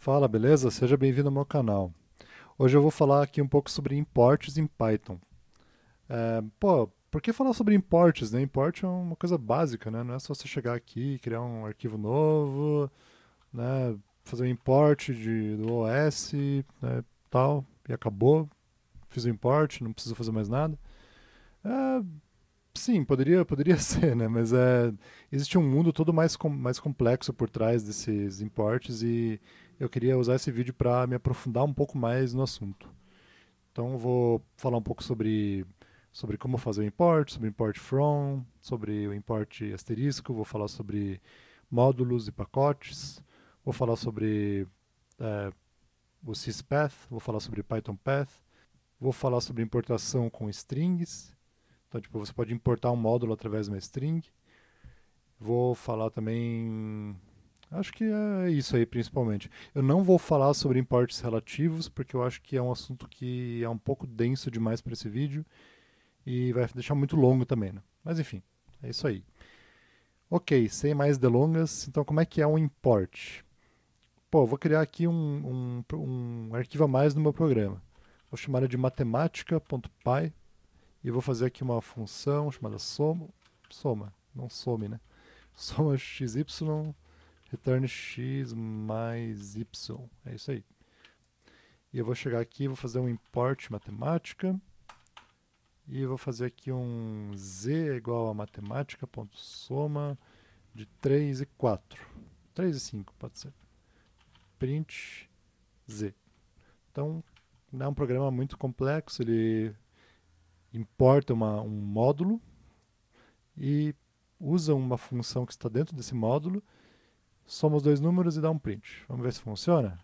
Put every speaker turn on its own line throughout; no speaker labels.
Fala, beleza? Seja bem-vindo ao meu canal. Hoje eu vou falar aqui um pouco sobre imports em Python. Por que falar sobre imports, né? Import é uma coisa básica, né? Não é só você chegar aqui, criar um arquivo novo, né? Fazer um import do OS, né? Tal, e acabou. Fiz o import, não preciso fazer mais nada. É, sim, poderia ser, né? Mas existe um mundo todo mais complexo por trás desses imports e eu queria usar esse vídeo para me aprofundar um pouco mais no assunto. Então eu vou falar um pouco sobre como fazer o import, sobre import from, sobre o import asterisco, vou falar sobre módulos e pacotes, vou falar sobre eh, o syspath, vou falar sobre Python path, vou falar sobre importação com strings. Então, tipo, você pode importar um módulo através de uma string. Vou falar também. Acho que é isso aí, principalmente. Eu não vou falar sobre importes relativos, porque eu acho que é um assunto que é um pouco denso demais para esse vídeo e vai deixar muito longo também, né? Mas enfim, é isso aí. Ok, sem mais delongas, então como é que é um import? Pô, eu vou criar aqui um arquivo a mais no meu programa. Vou chamar ele de matemática.py e vou fazer aqui uma função chamada soma, não some, né? Soma xy, return x mais y. É isso aí. E eu vou chegar aqui, vou fazer um import matemática. E eu vou fazer aqui um z é igual a matemática.soma de 3 e 4. 3 e 5 pode ser. Print z. Então, não é um programa muito complexo, ele importa um módulo e usa uma função que está dentro desse módulo, soma os dois números e dá um print. Vamos ver se funciona?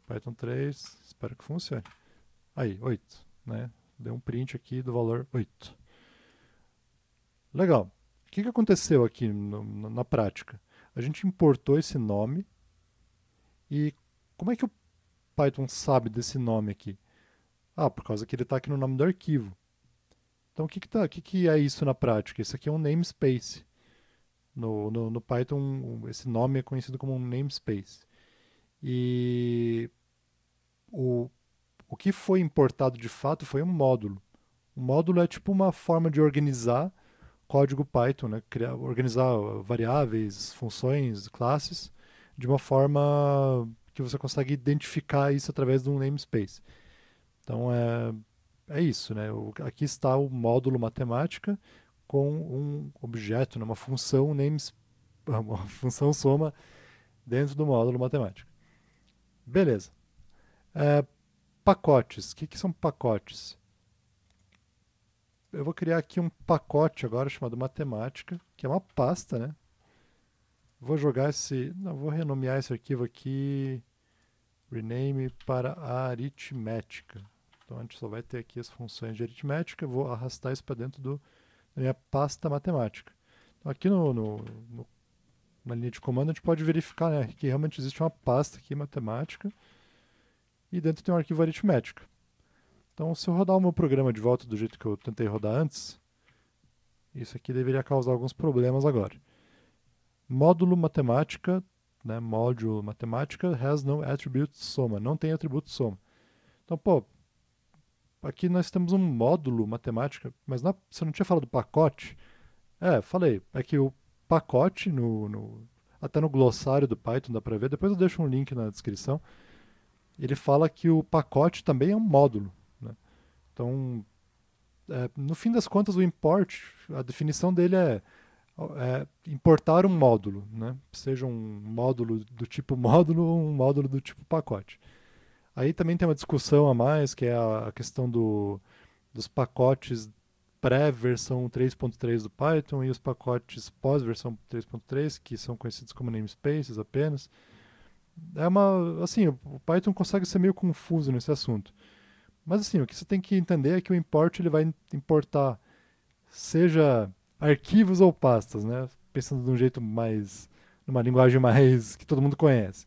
Python 3, espero que funcione. Aí, 8, né? Deu um print aqui do valor 8. Legal. O que aconteceu aqui na prática? A gente importou esse nome e como é que o Python sabe desse nome aqui? Ah, por causa que ele está aqui no nome do arquivo. Então, o que é isso na prática? Isso aqui é um namespace. No Python, esse nome é conhecido como um namespace. E o, o que foi importado de fato foi um módulo. O módulo é tipo uma forma de organizar código Python, né? Organizar variáveis, funções, classes, de uma forma que você consegue identificar isso através de um namespace. Então é isso, né? Aqui está o módulo matemática com um objeto, né? Uma função uma função soma dentro do módulo matemática. Beleza. É, pacotes. O que são pacotes? Eu vou criar aqui um pacote agora chamado matemática, que é uma pasta, né? Vou jogar esse. Não, vou renomear esse arquivo aqui. Rename para aritmética. Então a gente só vai ter aqui as funções de aritmética. Vou arrastar isso para dentro da minha pasta matemática. Então aqui na linha de comando a gente pode verificar, né, que realmente existe uma pasta aqui matemática e dentro tem um arquivo aritmética. Então se eu rodar o meu programa de volta do jeito que eu tentei rodar antes, isso aqui deveria causar alguns problemas agora. Módulo matemática, né, módulo matemática has no attribute soma, não tem atributo soma. Então, pô, aqui nós temos um módulo matemática, mas você não tinha falado do pacote? É, falei. É que o pacote, até no glossário do Python dá para ver, depois eu deixo um link na descrição, ele fala que o pacote também é um módulo. Né? Então, no fim das contas, o import, a definição dele é importar um módulo, né? Seja um módulo do tipo módulo ou um módulo do tipo pacote. Aí também tem uma discussão a mais, que é a questão dos pacotes pré-versão 3.3 do Python e os pacotes pós-versão 3.3, que são conhecidos como namespaces apenas. Assim, o Python consegue ser meio confuso nesse assunto. Mas assim, o que você tem que entender é que o import ele vai importar seja arquivos ou pastas, né? Pensando de um jeito mais, numa linguagem mais que todo mundo conhece.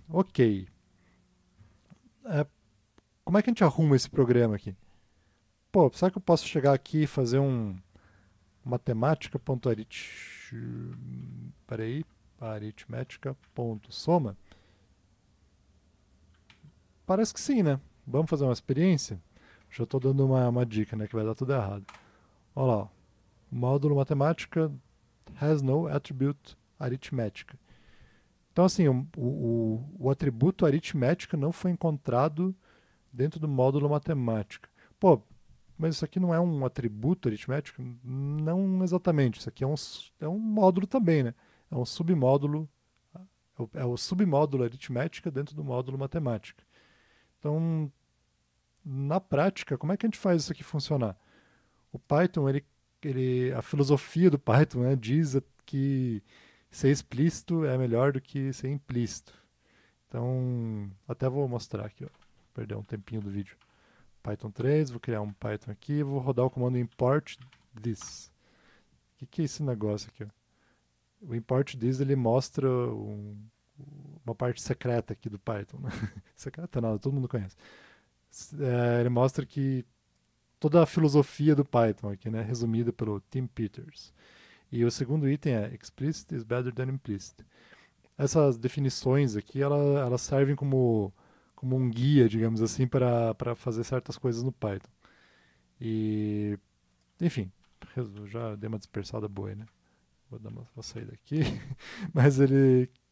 Ok. É, como é que a gente arruma esse programa aqui? Pô, será que eu posso chegar aqui e fazer um matemática.arit... Peraí, aritmética.soma? parece que sim, né? Vamos fazer uma experiência? Já estou dando uma dica, né? Que vai dar tudo errado. Olha lá, ó. Módulo matemática has no attribute aritmética. Então, assim, o atributo aritmética não foi encontrado dentro do módulo matemática. Pô, mas isso aqui não é um atributo aritmético? Não exatamente. Isso aqui é um módulo também, né? É um submódulo, é o submódulo aritmética dentro do módulo matemática. Então, na prática, como é que a gente faz isso aqui funcionar? O Python, a filosofia do Python, né, diz que ser explícito é melhor do que ser implícito. Então, até vou mostrar aqui, ó. Perder um tempinho do vídeo. Python 3, vou criar um Python aqui, vou rodar o comando import this. O que é esse negócio aqui? Ó? O import this ele mostra uma parte secreta aqui do Python. Né? Secreta nada, todo mundo conhece. Ele mostra que toda a filosofia do Python aqui, né, resumida pelo Tim Peters. E o segundo item é explicit is better than implicit. Essas definições aqui, elas servem como um guia, digamos assim, para fazer certas coisas no Python. E, enfim, eu já dei uma dispersada boa aí, né? Vou sair daqui. Mas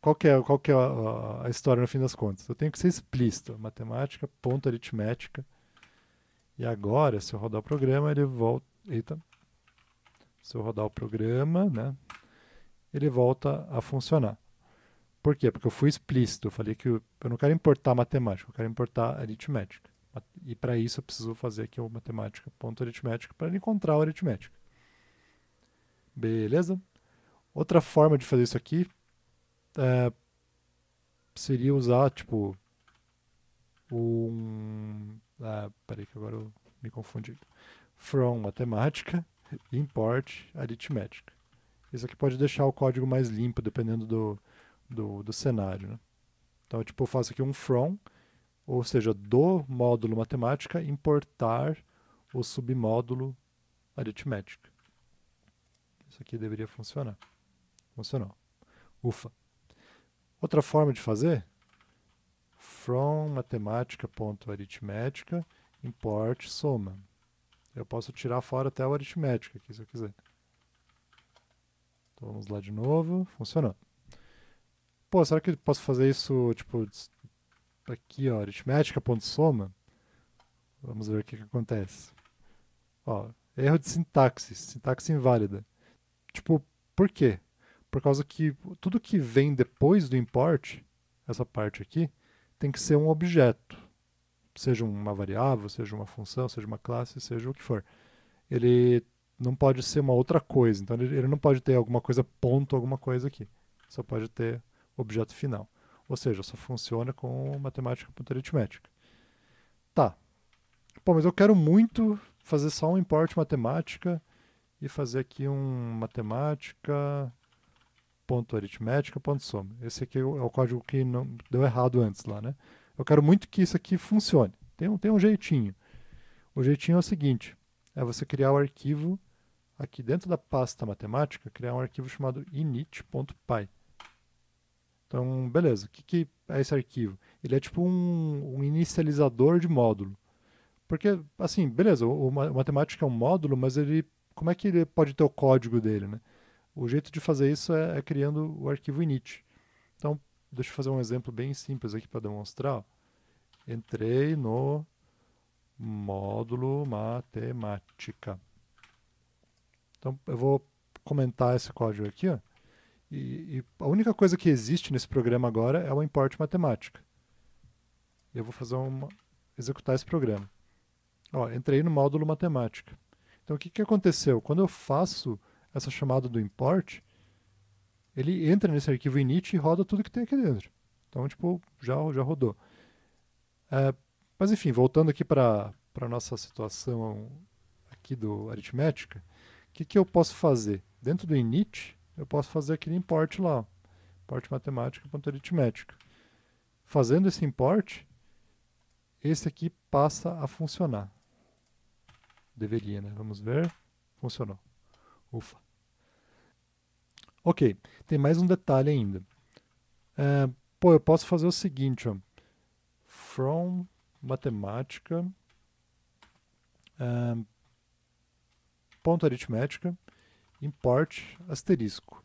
qual que é a história no fim das contas? Eu tenho que ser explícito. Matemática, ponto aritmética. E agora, se eu rodar o programa, ele volta. Eita. Se eu rodar o programa, né? Ele volta a funcionar. Por quê? Porque eu fui explícito. Eu falei que eu não quero importar matemática, eu quero importar aritmética. E para isso eu preciso fazer aqui o matemática ponto aritmética para ele encontrar o aritmética. Beleza? Outra forma de fazer isso aqui seria usar, tipo, peraí que agora eu me confundi. From matemática, import aritmética. Isso aqui pode deixar o código mais limpo, dependendo do cenário. Né? Então, tipo, eu faço aqui um from, ou seja, do módulo matemática, importar o submódulo aritmética. Isso aqui deveria funcionar. Funcionou. Ufa. Outra forma de fazer, from matemática.aritmética, import soma. Eu posso tirar fora até o aritmética aqui, se eu quiser. Então, vamos lá de novo. Funcionou. Pô, será que eu posso fazer isso, tipo, aqui, ó, aritmética.soma? Vamos ver o que acontece. Ó, erro de sintaxe, sintaxe inválida. Tipo, por quê? Por causa que tudo que vem depois do import, essa parte aqui, tem que ser um objeto. Seja uma variável, seja uma função, seja uma classe, seja o que for. Ele não pode ser uma outra coisa. Então ele não pode ter alguma coisa ponto, alguma coisa aqui. Só pode ter objeto final. Ou seja, só funciona com matemática.aritmética. Tá. Pô, mas eu quero muito fazer só um import matemática e fazer aqui um matemática.aritmética.soma. Esse aqui é o código que não deu errado antes lá, né? Eu quero muito que isso aqui funcione. Tem um jeitinho. O jeitinho é o seguinte: é você criar o arquivo aqui dentro da pasta matemática, criar um arquivo chamado init.py. Então, beleza. O que é esse arquivo? Ele é tipo um inicializador de módulo. Porque, assim, beleza, o matemática é um módulo, mas como é que ele pode ter o código dele, né? O jeito de fazer isso é criando o arquivo init. Então, deixa eu fazer um exemplo bem simples aqui para demonstrar. Entrei no módulo matemática. Então, eu vou comentar esse código aqui, ó. E a única coisa que existe nesse programa agora é o import matemática. Eu vou executar esse programa. Ó, entrei no módulo matemática. Então, o que aconteceu? Quando eu faço essa chamada do import, ele entra nesse arquivo init e roda tudo que tem aqui dentro. Então, tipo, já rodou. Mas, enfim, voltando aqui para a nossa situação aqui do aritmética, o que eu posso fazer? Dentro do init, eu posso fazer aquele import lá, import matemática.aritmética. Fazendo esse import, esse aqui passa a funcionar. Deveria, né? Vamos ver. Funcionou. Ufa. Ok, tem mais um detalhe ainda. Pô, eu posso fazer o seguinte, ó. from matemática, ponto aritmética, import asterisco.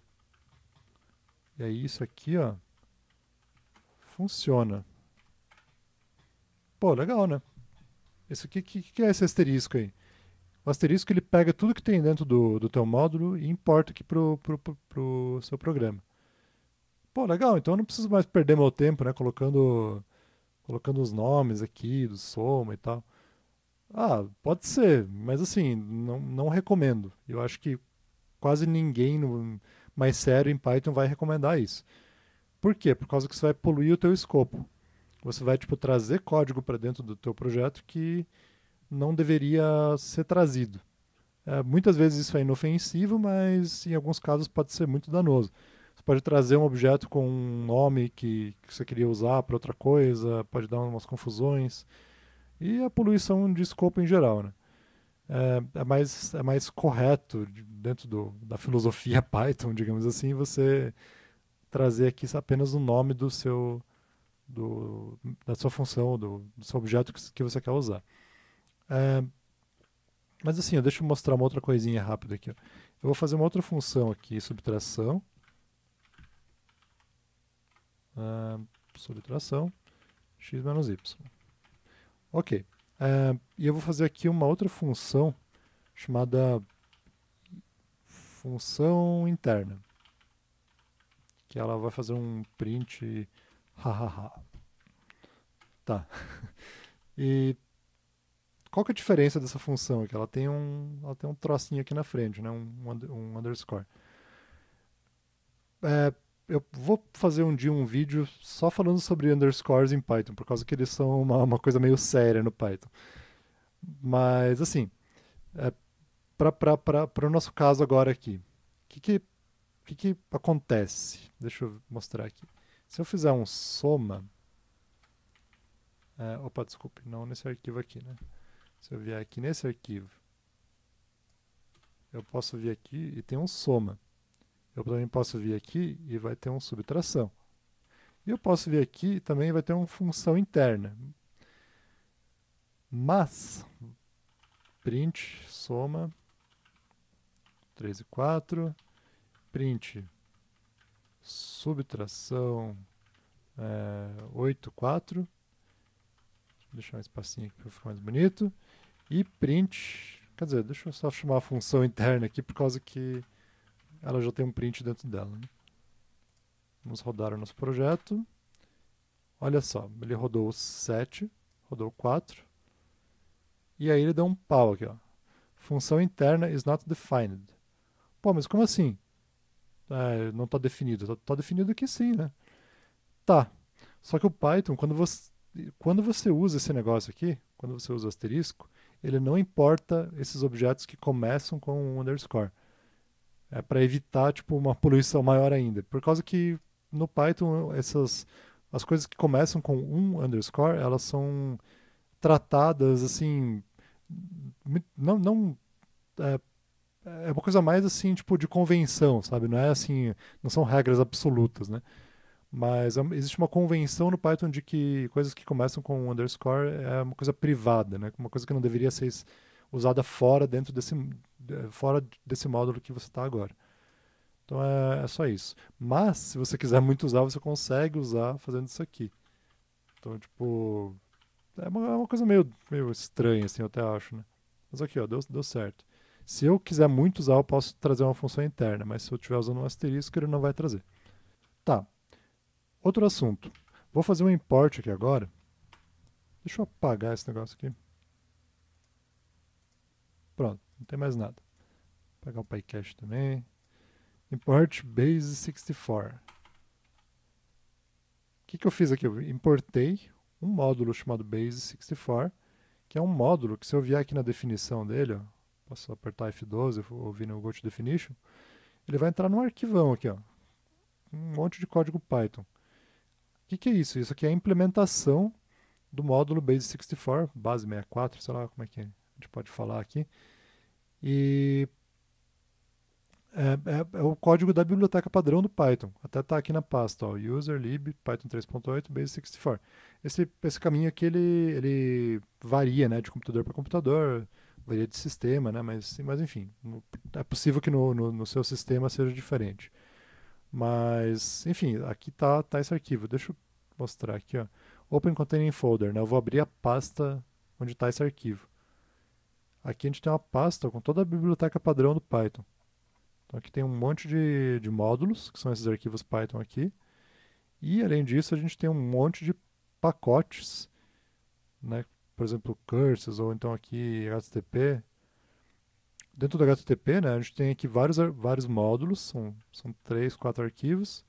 E aí isso aqui, ó, funciona. Pô, legal, né? Isso aqui, que é esse asterisco aí? O asterisco ele pega tudo que tem dentro do teu módulo e importa aqui pro seu programa. Pô, legal, então eu não preciso mais perder meu tempo, né, colocando os nomes aqui do soma e tal. Ah, pode ser, mas assim, não recomendo. Eu acho que quase ninguém mais sério em Python vai recomendar isso. Por quê? Por causa que você vai poluir o teu escopo. Você vai tipo trazer código para dentro do teu projeto que não deveria ser trazido. Muitas vezes isso é inofensivo, mas em alguns casos pode ser muito danoso. Você pode trazer um objeto com um nome que você queria usar para outra coisa, pode dar umas confusões. E a poluição de escopo em geral, né? É mais correto, dentro da filosofia Python, digamos assim, você trazer aqui apenas o nome do, da sua função, do seu objeto que você quer usar. É, mas assim, deixa eu mostrar uma outra coisinha rápida aqui. Ó. Eu vou fazer uma outra função aqui, subtração. Subtração, x menos y. Ok. E eu vou fazer aqui uma outra função chamada função interna. Que ela vai fazer um print hahaha. Tá. E qual que é a diferença dessa função aqui? Ela tem um trocinho aqui na frente, né? Um underscore. Eu vou fazer um dia um vídeo só falando sobre underscores em Python, por causa que eles são uma coisa meio séria no Python. Mas, assim, para o nosso caso agora aqui, o que acontece? Deixa eu mostrar aqui. Se eu fizer um soma... opa, desculpe, não nesse arquivo aqui, né? Se eu vier aqui nesse arquivo, eu posso vir aqui e tem um soma. Eu também posso vir aqui e vai ter um subtração. E eu posso vir aqui e também vai ter uma função interna. Mas, print, soma, 3 e 4, print, subtração, 8, 4, deixar um espacinho aqui para ficar mais bonito, e print, quer dizer, deixa eu só chamar a função interna aqui, por causa que ela já tem um print dentro dela. Né? Vamos rodar o nosso projeto. Olha só, ele rodou 7, rodou 4, e aí ele deu um pau aqui, ó. Função interna is not defined. Pô, mas como assim? Não está definido. Está definido aqui sim, né? Tá. Só que o Python, quando você usa esse negócio aqui, quando você usa o asterisco, ele não importa esses objetos que começam com um underscore. É para evitar tipo, uma poluição maior ainda. Por causa que no Python, as coisas que começam com um underscore, elas são tratadas assim. Não, é, é uma coisa mais assim, tipo, de convenção, sabe? Não é assim, não são regras absolutas, né? Mas existe uma convenção no Python de que coisas que começam com um underscore é uma coisa privada, né? Uma coisa que não deveria ser usada fora desse módulo que você está agora. Então é só isso. Mas, se você quiser muito usar, você consegue usar fazendo isso aqui. Então, tipo, é uma coisa meio estranha, assim, eu até acho, né? Mas aqui, ó, deu certo. Se eu quiser muito usar, eu posso trazer uma função interna, mas se eu estiver usando um asterisco, ele não vai trazer. Tá, outro assunto. Vou fazer um import aqui agora. Deixa eu apagar esse negócio aqui. Pronto, não tem mais nada. Vou pegar o PyCache também. Import base64. O que eu fiz aqui? Eu importei um módulo chamado base64, que é um módulo que se eu vier aqui na definição dele, ó, posso apertar F12 ou vir no Go to Definition, ele vai entrar num arquivão aqui, ó, um monte de código Python. O que é isso? Isso aqui é a implementação do módulo base64, base 64, sei lá como é que a gente pode falar aqui. E É o código da biblioteca padrão do Python. Até está aqui na pasta, ó, user lib python 3.8 base64. Esse caminho aqui ele varia, né, de computador para computador, varia de sistema, né, mas enfim, é possível que no seu sistema seja diferente. Mas, enfim, aqui tá esse arquivo. Deixa eu mostrar aqui, ó. Open Containing Folder, né? Eu vou abrir a pasta onde está esse arquivo. Aqui a gente tem uma pasta com toda a biblioteca padrão do Python. Então aqui tem um monte de módulos, que são esses arquivos Python aqui. E além disso, a gente tem um monte de pacotes, né? Por exemplo, curses ou então aqui HTTP. Dentro do HTTP, né, a gente tem aqui vários módulos, são 3, 4 arquivos,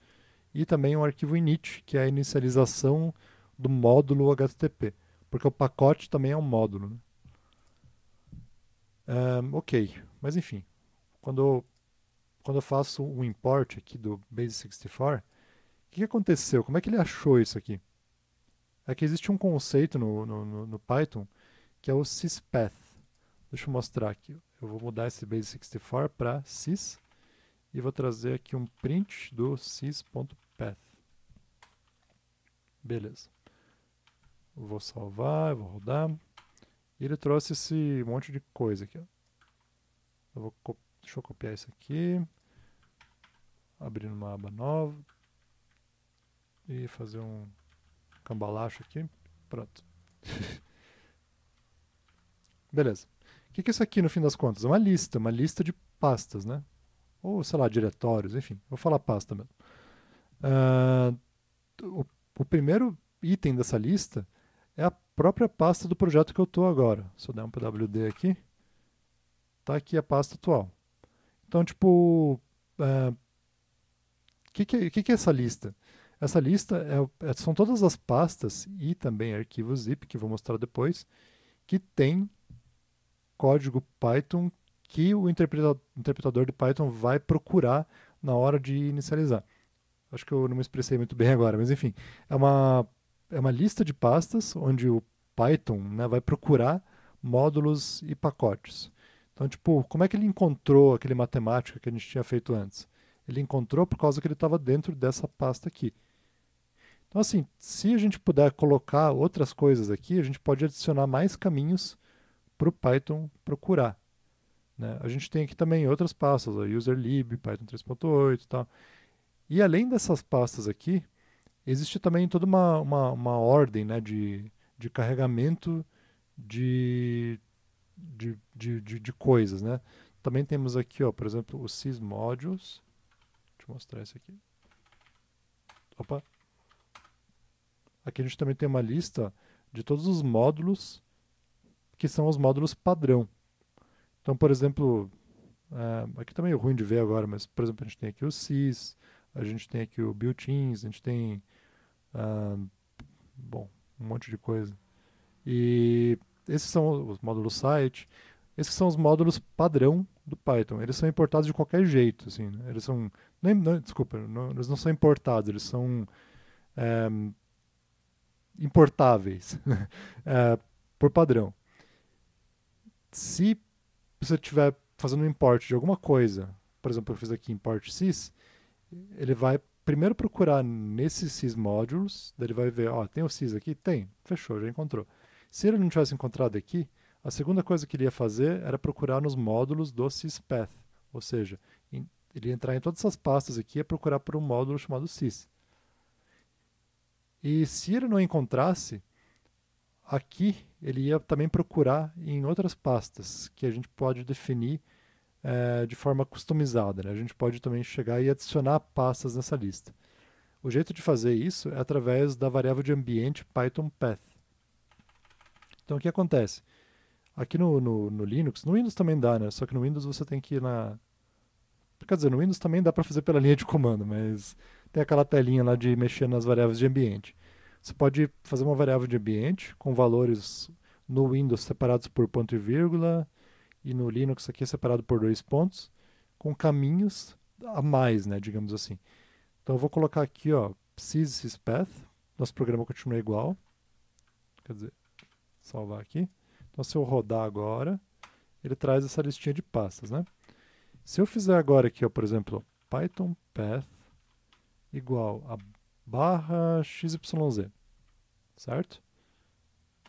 e também um arquivo init, que é a inicialização do módulo HTTP, porque o pacote também é um módulo. Né? Ok, mas enfim, quando, quando eu faço um import aqui do Base64, o que aconteceu? Como é que ele achou isso aqui? É que existe um conceito no Python que é o syspath. Deixa eu mostrar aqui. Eu vou mudar esse Base64 para sys e vou trazer aqui um print do sys.path. Beleza. Eu vou salvar, eu vou rodar. E ele trouxe esse monte de coisa aqui. Ó. Deixa eu copiar isso aqui. Abrir uma aba nova. E fazer um cambalacho aqui. Pronto. Beleza. O que é isso aqui no fim das contas? É uma lista de pastas, né? Ou, sei lá, diretórios, enfim. Vou falar pasta mesmo. Uh, o primeiro item dessa lista é a própria pasta do projeto que eu estou agora. Se eu der um pwd aqui, tá aqui a pasta atual. Então, tipo, o que é essa lista? Essa lista são todas as pastas e também arquivos zip, que vou mostrar depois, que tem código Python que o interpretador de Python vai procurar na hora de inicializar. Acho que eu não me expressei muito bem agora, mas enfim, é uma lista de pastas onde o Python, né, vai procurar módulos e pacotes. Então, tipo, como é que ele encontrou aquele matemática que a gente tinha feito antes? Ele encontrou por causa que ele estava dentro dessa pasta aqui. Então, assim, se a gente puder colocar outras coisas aqui, a gente pode adicionar mais caminhos para o Python procurar. Né? A gente tem aqui também outras pastas, ó, userlib, Python 3.8 e tal. E além dessas pastas aqui, existe também toda uma ordem, né, de carregamento de coisas. Né? Também temos aqui, ó, por exemplo, o sysmodules. Deixa eu mostrar esse aqui. Opa! Aqui a gente também tem uma lista de todos os módulos que são os módulos padrão. Então, por exemplo, aqui tá meio ruim de ver agora, mas, por exemplo, a gente tem aqui o sys, a gente tem aqui o built-ins, a gente tem, ah, bom, um monte de coisa. E esses são os módulos site, esses são os módulos padrão do Python. Eles são importados de qualquer jeito, assim, né? Eles são, desculpa, eles não são importados, eles são é, importáveis por padrão. Se você estiver fazendo um import de alguma coisa, por exemplo, eu fiz aqui import sys, ele vai primeiro procurar nesses sysmodules, daí ele vai ver, ó, tem o sys aqui? Tem, fechou, já encontrou. Se ele não tivesse encontrado aqui, a segunda coisa que ele ia fazer era procurar nos módulos do syspath, ou seja, ele ia entrar em todas essas pastas aqui e ia procurar por um módulo chamado sys. E se ele não encontrasse, aqui ele ia também procurar em outras pastas que a gente pode definir de forma customizada. Né? A gente pode também chegar e adicionar pastas nessa lista. O jeito de fazer isso é através da variável de ambiente Python path. Então o que acontece? Aqui no Linux, no Windows também dá, né? Só que no Windows você tem que ir na. Quer dizer, no Windows também dá para fazer pela linha de comando, mas tem aquela telinha lá de mexer nas variáveis de ambiente. Você pode fazer uma variável de ambiente com valores no Windows separados por ponto e vírgula, e no Linux aqui é separado por 2 pontos, com caminhos a mais, né, digamos assim. Então eu vou colocar aqui, ó, syspath, nosso programa continua igual, quer dizer, salvar aqui. Então se eu rodar agora, ele traz essa listinha de pastas, né? Se eu fizer agora aqui, ó, por exemplo, Python path igual a barra XYZ, certo?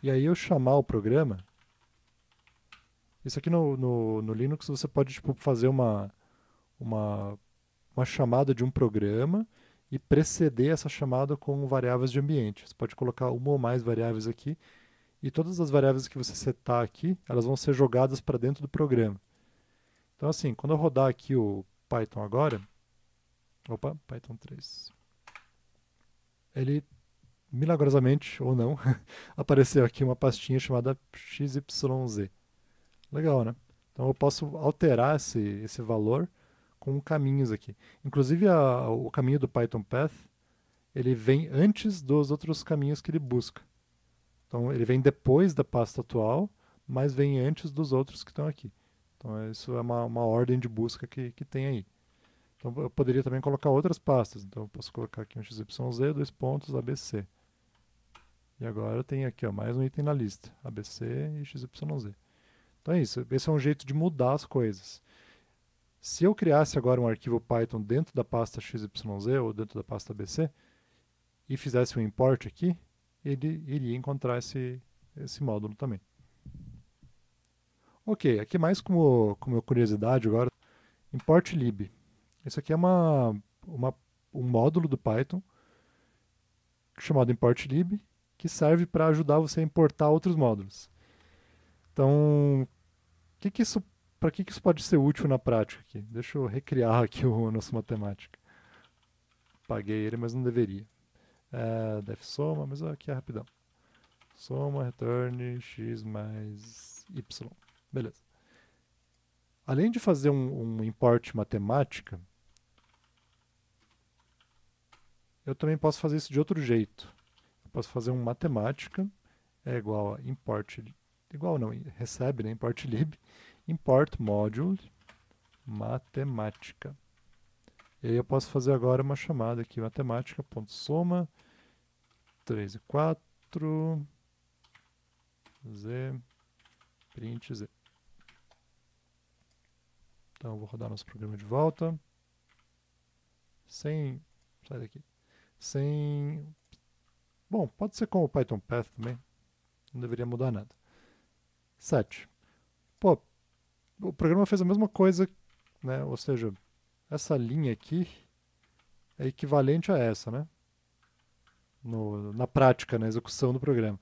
E aí eu chamar o programa, isso aqui no Linux você pode tipo, fazer uma, uma chamada de um programa e preceder essa chamada com variáveis de ambiente. Você pode colocar uma ou mais variáveis aqui e todas as variáveis que você setar aqui, elas vão ser jogadas para dentro do programa. Então assim, quando eu rodar aqui o Python agora, opa, Python 3, ele milagrosamente ou não, apareceu aqui uma pastinha chamada XYZ. Legal, né? Então eu posso alterar esse valor com caminhos aqui. Inclusive o caminho do Python Path, ele vem antes dos outros caminhos que ele busca. Então ele vem depois da pasta atual, mas vem antes dos outros que estão aqui. Então isso é uma ordem de busca que tem aí. Então eu poderia também colocar outras pastas. Então eu posso colocar aqui um XYZ, dois pontos, ABC. E agora tem aqui ó, mais um item na lista, ABC e XYZ. Então é isso, esse é um jeito de mudar as coisas. Se eu criasse agora um arquivo Python dentro da pasta XYZ ou dentro da pasta ABC e fizesse um import aqui, ele iria encontrar esse módulo também. Ok, aqui mais como curiosidade agora, import lib. Isso aqui é um módulo do Python chamado import lib que serve para ajudar você a importar outros módulos. Então, para que isso pode ser útil na prática aqui? Deixa eu recriar aqui o nosso matemática. Paguei ele, mas não deveria. Def soma, mas aqui é rapidão. Soma, return, x mais y. Beleza. Além de fazer um import matemática, eu também posso fazer isso de outro jeito. Eu posso fazer um matemática é igual a import, igual não, recebe, né, import lib, import module matemática. E aí eu posso fazer agora uma chamada aqui, matemática.soma 3 e 4 z print z. Então eu vou rodar nosso programa de volta. Sai daqui. Bom, pode ser com o Python Path também. Não deveria mudar nada. 7. Pô, o programa fez a mesma coisa, né? Ou seja, essa linha aqui é equivalente a essa, né? Na prática, na execução do programa.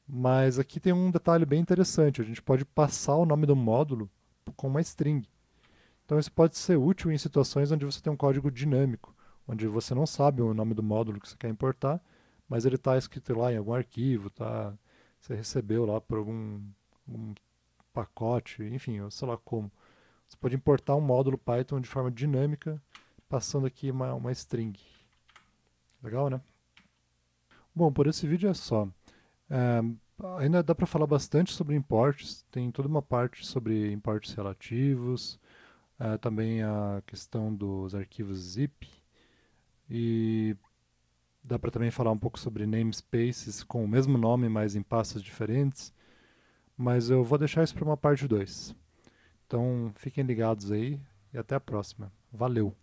Mas aqui tem um detalhe bem interessante. A gente pode passar o nome do módulo com uma string. Então isso pode ser útil em situações onde você tem um código dinâmico, onde você não sabe o nome do módulo que você quer importar, mas ele está escrito lá em algum arquivo, tá? Você recebeu lá por um pacote, enfim, ou sei lá como. Você pode importar um módulo Python de forma dinâmica, passando aqui uma string. Legal, né? Bom, por esse vídeo é só. É, ainda dá para falar bastante sobre imports, tem toda uma parte sobre imports relativos, também a questão dos arquivos zip, e dá para também falar um pouco sobre namespaces com o mesmo nome, mas em pastas diferentes, mas eu vou deixar isso para uma parte 2. Então fiquem ligados aí e até a próxima. Valeu!